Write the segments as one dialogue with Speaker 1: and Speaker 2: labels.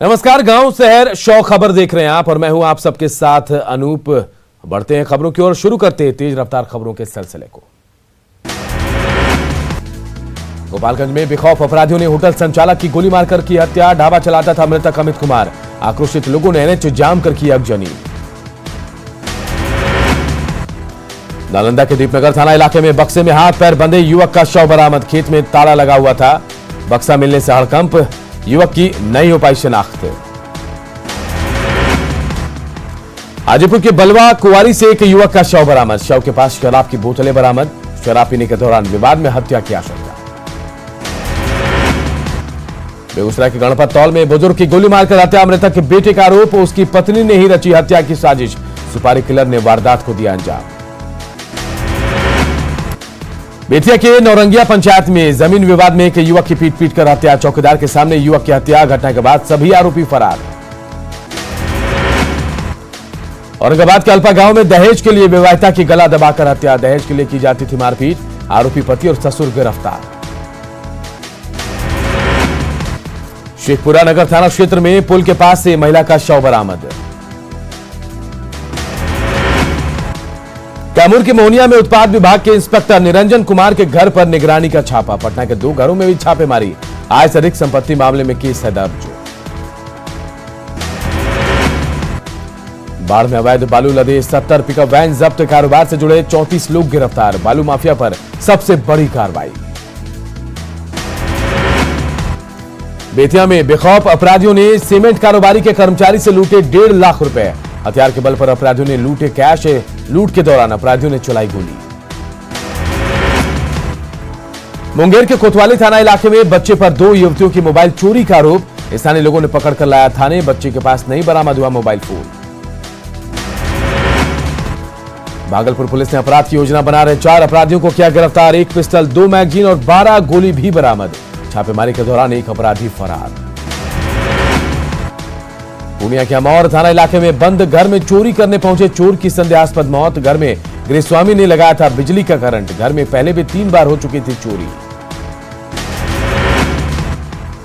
Speaker 1: नमस्कार, गांव शहर शौ खबर देख रहे हैं आप और मैं हूं आप सबके साथ अनूप। बढ़ते हैं खबरों की ओर, शुरू करते हैं तेज रफ्तार खबरों के सिलसिले को। गोपालगंज में बेखौफ अपराधियों ने होटल संचालक की गोली मारकर की हत्या। ढाबा चलाता था मृतक अमित कुमार। आक्रोशित लोगों ने एनएच जाम कर की आगजनी। नालंदा के दीपनगर थाना इलाके में बक्से में हाथ पैर बंधे युवक का शव बरामद। खेत में ताला लगा हुआ था। बक्सा मिलने से हड़कंप, युवक की नहीं हो पाई शिनाख्त। हाजीपुर के बलवा कुंवारी से एक युवक का शव बरामद। शव के पास शराब की बोतलें बरामद। शराब पीने के दौरान विवाद में हत्या की आशंका। बेगूसराय के गणपत तौल में बुजुर्ग की गोली मारकर हत्या। मृतक के बेटे का आरोप, उसकी पत्नी ने ही रची हत्या की साजिश। सुपारी किलर ने वारदात को दिया अंजाम। बेतिया के नौरंगिया पंचायत में जमीन विवाद में एक युवक की पीट कर हत्या। चौकीदार के सामने युवक की हत्या। घटना के बाद सभी आरोपी फरार। औरंगाबाद के अल्पा गांव में दहेज के लिए विवाहिता की गला दबाकर हत्या। दहेज के लिए की जाती थी मारपीट। आरोपी पति और ससुर गिरफ्तार। शेखपुरा नगर थाना क्षेत्र में पुल के पास से महिला का शव बरामद। कैमूर के मोहनिया में उत्पाद विभाग के इंस्पेक्टर निरंजन कुमार के घर पर निगरानी का छापा। पटना के 2 घरों में भी छापेमारी। आय से अधिक संपत्ति मामले में केस है दर्ज। बाढ़ में अवैध बालू लदे 70 पिकअप वैन जब्त। कारोबार से जुड़े 34 लोग गिरफ्तार। बालू माफिया पर सबसे बड़ी कार्रवाई। बेतिया में बेखौफ अपराधियों ने सीमेंट कारोबारी के कर्मचारी से लूटे 1.5 लाख रुपए। हथियार के बल पर अपराधियों ने लूटे कैश। लूट के दौरान अपराधियों ने चलाई गोली। मुंगेर के कोतवाली थाना इलाके में बच्चे पर 2 युवतियों की मोबाइल चोरी का आरोप। स्थानीय लोगों ने पकड़कर लाया थाने। बच्चे के पास नहीं बरामद हुआ मोबाइल फोन। भागलपुर पुलिस ने अपराध की योजना बना रहे 4 अपराधियों को किया गिरफ्तार। 1 पिस्टल, 2 मैगजीन और 12 गोली भी बरामद। छापेमारी के दौरान एक अपराधी फरार। पूर्णिया के अमौर थाना इलाके में बंद घर में चोरी करने पहुंचे चोर की संदेहास्पद मौत। घर में गृहस्वामी ने लगाया था बिजली का करंट। घर में पहले भी 3 बार हो चुकी थी चोरी।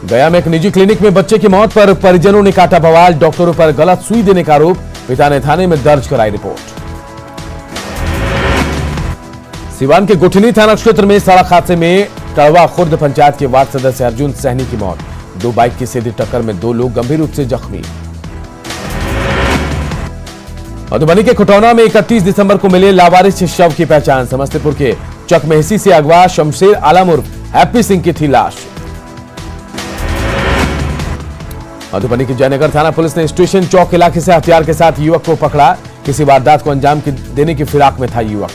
Speaker 1: गया में एक निजी क्लिनिक में बच्चे की मौत पर परिजनों ने काटा बवाल। डॉक्टरों पर गलत सुई देने का आरोप। पिता ने थाने में दर्ज कराई रिपोर्ट। सिवान के गुठनी थाना क्षेत्र में सड़क हादसे में कड़वा खुर्द पंचायत के वार्ड सदस्य अर्जुन सहनी की मौत। 2 बाइक की सीधी टक्कर में 2 लोग गंभीर रूप से जख्मी। मधुबनी के खुटौना में 31 दिसंबर को मिले लावारिस शव की पहचान। समस्तीपुर के चकमेहसी से अगवा शमशेर आलम उर्फ हैप्पी सिंह की थी लाश। मधुबनी की जयनगर थाना पुलिस ने स्टेशन चौक इलाके से हथियार के साथ युवक को पकड़ा। किसी वारदात को अंजाम देने की फिराक में था युवक।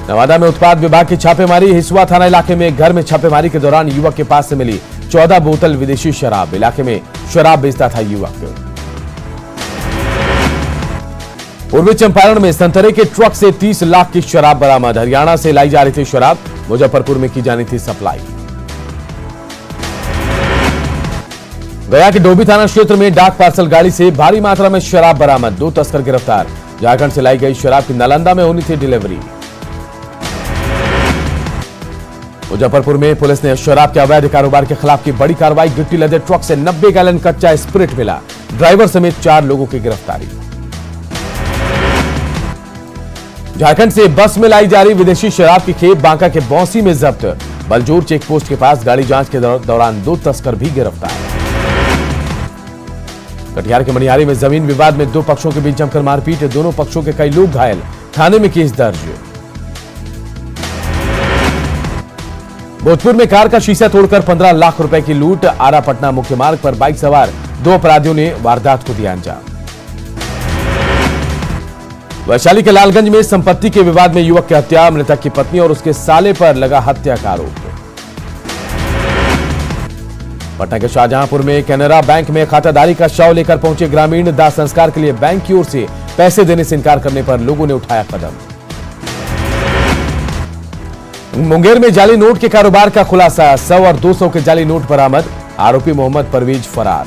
Speaker 1: नवादा में उत्पाद विभाग की छापेमारी। हिसुआ थाना इलाके में घर में छापेमारी के दौरान युवक के पास से मिली 14 बोतल विदेशी शराब। इलाके में शराब बेचता था युवक। पूर्वी चंपारण में संतरे के ट्रक से 30 लाख की शराब बरामद। हरियाणा से लाई जा रही थी शराब। मुजफ्फरपुर में की जानी थी सप्लाई। गया के डोभी थाना क्षेत्र में डाक पार्सल गाड़ी से भारी मात्रा में शराब बरामद। 2 तस्कर गिरफ्तार। झारखंड से लाई गई शराब की नालंदा में होनी थी डिलीवरी। मुजफ्फरपुर में पुलिस ने शराब के अवैध कारोबार के खिलाफ की बड़ी कार्रवाई। गिट्टी लदे ट्रक से 90 गैलन कच्चा स्पिरिट मिला। ड्राइवर समेत 4 लोगों की गिरफ्तारी। झारखंड से बस में लाई जा रही विदेशी शराब की खेप बांका के बौंसी में जब्त। बलजोर चेक पोस्ट के पास गाड़ी जांच के दौरान 2 तस्कर भी गिरफ्तार। कटिहार के मनिहारी में जमीन विवाद में 2 पक्षों के बीच जमकर मारपीट। दोनों पक्षों के कई लोग घायल। थाने में केस दर्ज। भोजपुर में कार का शीशा तोड़कर 15 लाख रुपए की लूट। आरा पटना मुख्य मार्ग पर बाइक सवार 2 अपराधियों ने वारदात को दिया अंजाम। वैशाली के लालगंज में संपत्ति के विवाद में युवक की हत्या। मृतक की पत्नी और उसके साले पर लगा हत्या का आरोप। पटना के शाहजहांपुर में कैनरा बैंक में खाताधारी का शव लेकर पहुंचे ग्रामीण। दाह संस्कार के लिए बैंक की ओर से पैसे देने से इनकार करने पर लोगों ने उठाया कदम। मुंगेर में जाली नोट के कारोबार का खुलासा। 100 और 200 के जाली नोट बरामद। आरोपी मोहम्मद परवेज फरार।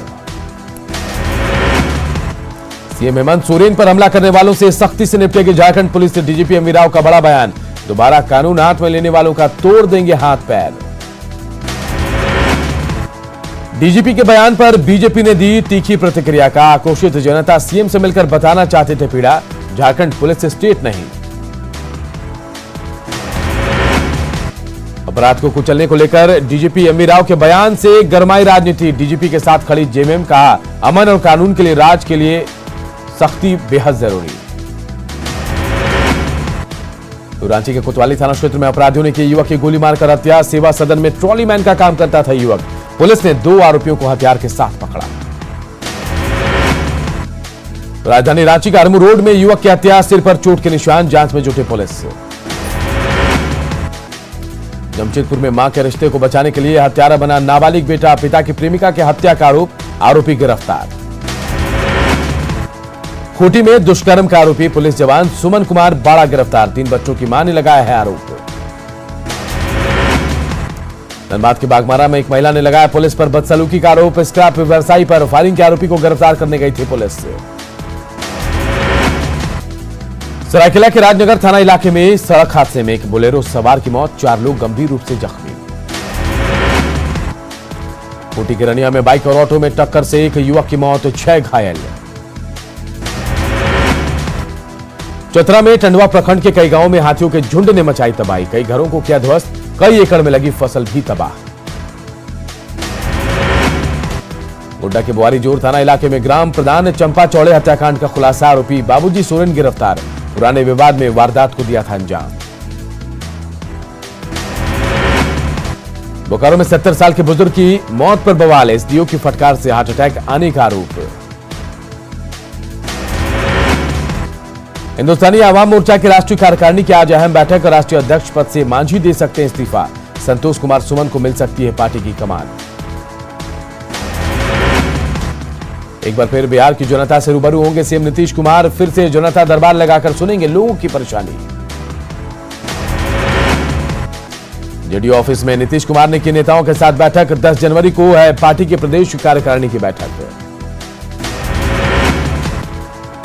Speaker 1: सीएम हेमंत सोरेन पर हमला करने वालों से सख्ती से निपटेगी झारखंड पुलिस। से डीजीपी एमवी राव का बड़ा बयान। दोबारा कानून हाथ में लेने वालों का तोड़ देंगे हाथ पैर। डीजीपी के बयान पर बीजेपी ने दी तीखी प्रतिक्रिया का आक्रोशित जनता सीएम से मिलकर बताना चाहते थे पीड़ा, झारखंड पुलिस स्टेट नहीं। अपराध को कुचलने को लेकर डीजीपी एमवी राव के बयान से गरमाई राजनीति, डीजीपी के साथ खड़ी जेएमएम, कहा अमन और कानून के लिए राज के लिए सख्ती बेहद जरूरी। तो रांची के कोतवाली थाना क्षेत्र में अपराधियों ने की युवक की गोली मारकर हत्या, सेवा सदन में ट्रॉली मैन का काम करता था युवक, पुलिस ने 2 आरोपियों को हथियार के साथ पकड़ा। राजधानी रांची के अरमू रोड में युवक की हत्या, सिर पर चोट के निशान, जांच में जुटे पुलिस। जमशेदपुर में मां के रिश्ते को बचाने के लिए हत्यारा बना नाबालिग बेटा, पिता की प्रेमिका के हत्या का आरोपी गिरफ्तार। खूंटी में दुष्कर्म का आरोपी पुलिस जवान सुमन कुमार बाड़ा गिरफ्तार, 3 बच्चों की मां ने लगाया है आरोप। धनबाद के बागमारा में एक महिला ने लगाया पुलिस पर बदसलूकी का आरोप, स्क्रैप व्यवसायी पर फायरिंग के आरोपी को गिरफ्तार करने गई थी पुलिस। सरायकेला के राजनगर थाना इलाके में सड़क हादसे में एक बोलेरो सवार की मौत, 4 लोग गंभीर रूप से जख्मी। खूंटी के रनिया में बाइक और ऑटो में टक्कर से एक युवक की मौत, 6 घायल। चतरा में टंडवा प्रखंड के कई गांवों में हाथियों के झुंड ने मचाई तबाही, कई घरों को किया ध्वस्त, कई एकड़ में लगी फसल भी तबाह। गोड्डा के बुआरी जोर थाना इलाके में ग्राम प्रधान चंपा चौड़े हत्याकांड का खुलासा, आरोपी बाबूजी सोरेन गिरफ्तार, पुराने विवाद में वारदात को दिया था अंजाम। बोकारो में 70 साल के बुजुर्ग की मौत पर बवाल, एसडीओ की फटकार से हार्ट अटैक आने का आरोप। हिंदुस्तानी आवाम मोर्चा की राष्ट्रीय कार्यकारिणी की आज अहम बैठक, राष्ट्रीय अध्यक्ष पद से मांझी दे सकते हैं इस्तीफा, संतोष कुमार सुमन को मिल सकती है पार्टी की कमान। एक बार फिर बिहार की जनता से रूबरू होंगे सीएम नीतीश कुमार, फिर से जनता दरबार लगाकर सुनेंगे लोगों की परेशानी। जेडीयू ऑफिस में नीतीश कुमार ने की नेताओं के साथ बैठक, 10 जनवरी को है पार्टी के प्रदेश कार्यकारिणी की बैठक।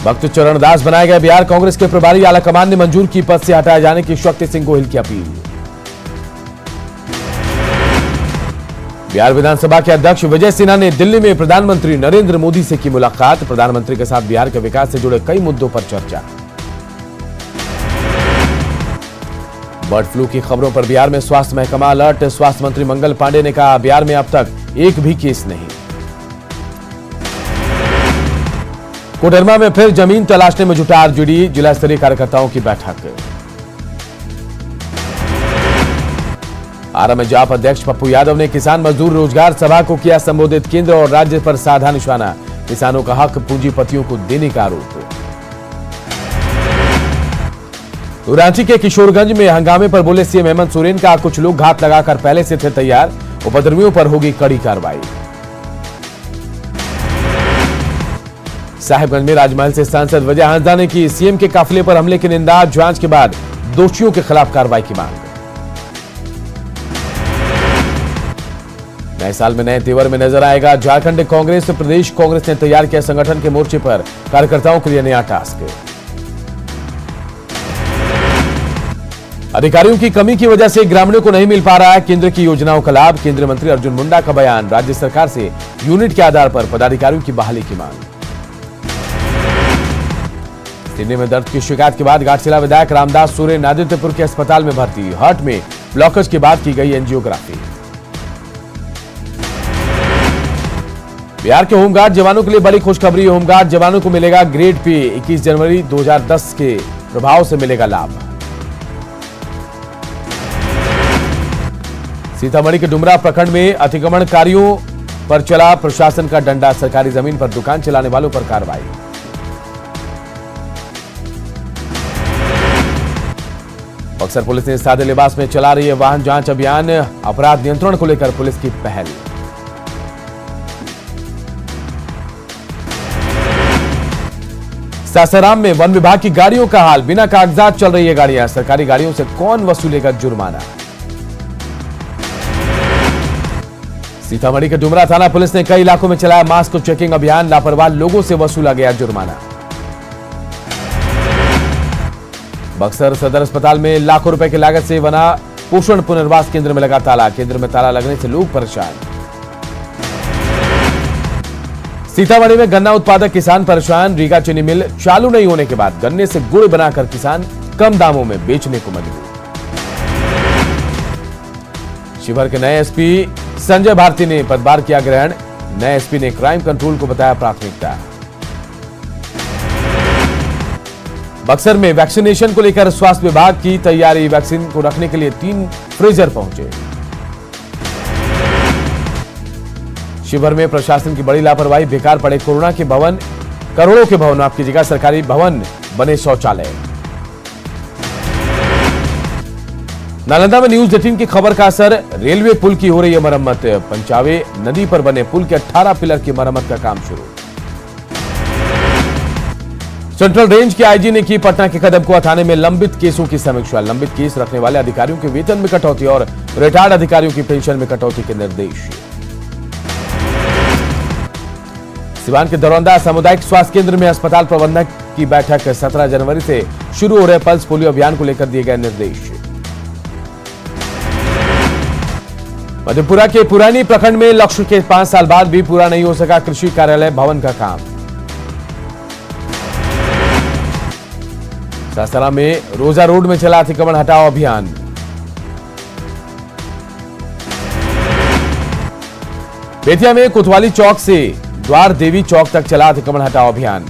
Speaker 1: भक्त चरण दास बनाए गए बिहार कांग्रेस के प्रभारी, आलाकमान ने मंजूर की पद से हटाए जाने की शक्ति सिंह गोहिल की अपील। बिहार विधानसभा के अध्यक्ष विजय सिन्हा ने दिल्ली में प्रधानमंत्री नरेंद्र मोदी से की मुलाकात, प्रधानमंत्री के साथ बिहार के विकास से जुड़े कई मुद्दों पर चर्चा। बर्ड फ्लू की खबरों पर बिहार में स्वास्थ्य महकमा अलर्ट, स्वास्थ्य मंत्री मंगल पांडे ने कहा बिहार में अब तक एक भी केस नहीं। कोडरमा में फिर जमीन तलाशने में जुटा आरजेडी, जिला स्तरीय कार्यकर्ताओं की बैठक। आरा में जाप अध्यक्ष पप्पू यादव ने किसान मजदूर रोजगार सभा को किया संबोधित, केंद्र और राज्य पर साधा निशाना, किसानों का हक पूंजीपतियों को देने का आरोप। तो रांची के किशोरगंज में हंगामे पर बोले सीएम हेमंत सोरेन का कुछ लोग घात लगाकर पहले से थे तैयार, उपद्रवियों पर होगी कड़ी कार्रवाई। साहिबगंज में राजमहल से सांसद विजय हांसदा ने की सीएम के काफिले पर हमले की निंदा, जांच के बाद दोषियों के खिलाफ कार्रवाई की मांग। नए साल में नए तेवर में नजर आएगा झारखंड कांग्रेस, प्रदेश कांग्रेस ने तैयार किया संगठन के मोर्चे पर कार्यकर्ताओं के लिए नया टास्क। अधिकारियों की कमी की वजह से ग्रामीणों को नहीं मिल पा रहा है केंद्र की योजनाओं का लाभ, केंद्रीय मंत्री अर्जुन मुंडा का बयान, राज्य सरकार से यूनिट के आधार पर पदाधिकारियों की बहाली की मांग। सीने में दर्द की शिकायत के बाद घाटशिला विधायक रामदास सोरेन आदित्यपुर के अस्पताल में भर्ती, हार्ट में ब्लॉकेज के बाद की गई एंजियोग्राफी। बिहार के होमगार्ड जवानों के लिए बड़ी खुशखबरी, होमगार्ड जवानों को मिलेगा ग्रेड पे, 21 जनवरी 2010 के प्रभाव से मिलेगा लाभ। सीतामढ़ी के डुमरा प्रखंड में अतिक्रमणकारियों पर चला प्रशासन का डंडा, सरकारी जमीन पर दुकान चलाने वालों पर कार्रवाई। बक्सर पुलिस ने सादे लिबास में चला रही है वाहन जांच अभियान, अपराध नियंत्रण को लेकर पुलिस की पहल। सासाराम में वन विभाग की गाड़ियों का हाल, बिना कागजात चल रही है गाड़ियां, सरकारी गाड़ियों से कौन वसूलेगा जुर्माना। सीतामढ़ी के डुमरा थाना पुलिस ने कई इलाकों में चलाया मास्क चेकिंग अभियान, लापरवाह लोगों से वसूला गया जुर्माना। बक्सर सदर अस्पताल में लाखों रुपए की लागत से बना पोषण पुनर्वास केंद्र में लगा ताला, केंद्र में ताला लगने से लोग परेशान। सीतामढ़ी में गन्ना उत्पादक किसान परेशान। रीगा चीनी मिल चालू नहीं होने के बाद गन्ने से गुड़ बनाकर किसान कम दामों में बेचने को मजबूर। शिवहर के नए एसपी संजय भारती ने पदभार किया ग्रहण। नए एसपी ने क्राइम कंट्रोल को बताया प्राथमिकता। बक्सर में वैक्सीनेशन को लेकर स्वास्थ्य विभाग की तैयारी। वैक्सीन को रखने के लिए 3 फ्रीजर पहुंचे। शिवहर में प्रशासन की बड़ी लापरवाही। बेकार पड़े कोरोना के भवन, करोड़ों के भवन, आपकी जगह सरकारी भवन बने शौचालय। नालंदा में न्यूज 18 की खबर का असर। रेलवे पुल की हो रही है मरम्मत। पंचावे नदी पर बने पुल के 18 पिलर की मरम्मत का काम शुरू। सेंट्रल रेंज के आईजी ने की पटना के कदमकुआ थाने में लंबित केसों की समीक्षा। लंबित केस रखने वाले अधिकारियों के वेतन में कटौती और रिटायर्ड अधिकारियों की पेंशन में कटौती के निर्देश। सिवान के दरौंदा सामुदायिक स्वास्थ्य केंद्र में अस्पताल प्रबंधक की बैठक। 17 जनवरी से शुरू हो रहे पल्स पोलियो अभियान को लेकर दिए गए निर्देश। मधेपुरा के पुरानी प्रखंड में लक्ष्य के 5 साल बाद भी पूरा नहीं हो सका कृषि कार्यालय भवन का काम। सासाराम में रोजा रोड में चला अतिक्रमण हटाओ अभियान। बेतिया में कोतवाली चौक से द्वार देवी चौक तक चला अतिक्रमण हटाओ अभियान।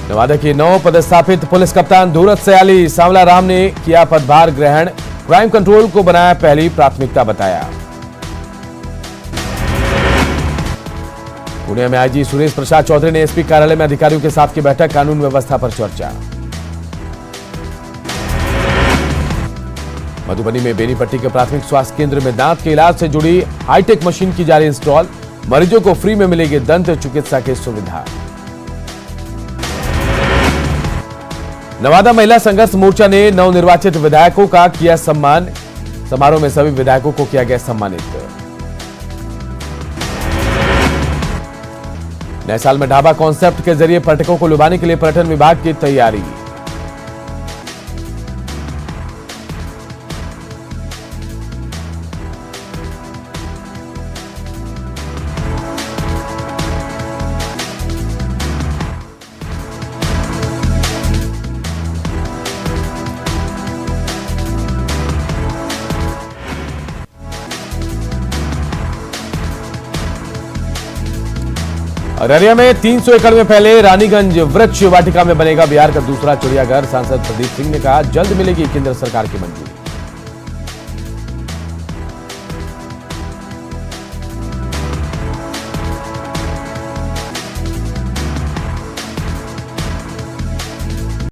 Speaker 1: नवादा के नौ पदस्थापित पुलिस कप्तान धूरत सयाली सांवला राम ने किया पदभार ग्रहण। क्राइम कंट्रोल को बनाया पहली प्राथमिकता बताया। पुणे में आईजी सुरेश प्रसाद चौधरी ने एसपी कार्यालय में अधिकारियों के साथ की बैठक। कानून व्यवस्था पर चर्चा। मधुबनी में बेनीपट्टी के प्राथमिक स्वास्थ्य केंद्र में दांत के इलाज से जुड़ी हाईटेक मशीन की जा रही इंस्टॉल। मरीजों को फ्री में मिलेगी दंत चिकित्सा की सुविधा। नवादा महिला संघर्ष मोर्चा ने नवनिर्वाचित विधायकों का किया सम्मान। समारोह में सभी विधायकों को किया गया सम्मानित। नए साल में ढाबा कॉन्सेप्ट के जरिए पर्यटकों को लुभाने के लिए पर्यटन विभाग की तैयारी। अररिया में 300 एकड़ में फैले रानीगंज वृक्ष वाटिका में बनेगा बिहार का दूसरा चिड़ियाघर। सांसद प्रदीप सिंह ने कहा जल्द मिलेगी केंद्र सरकार की मंजूरी।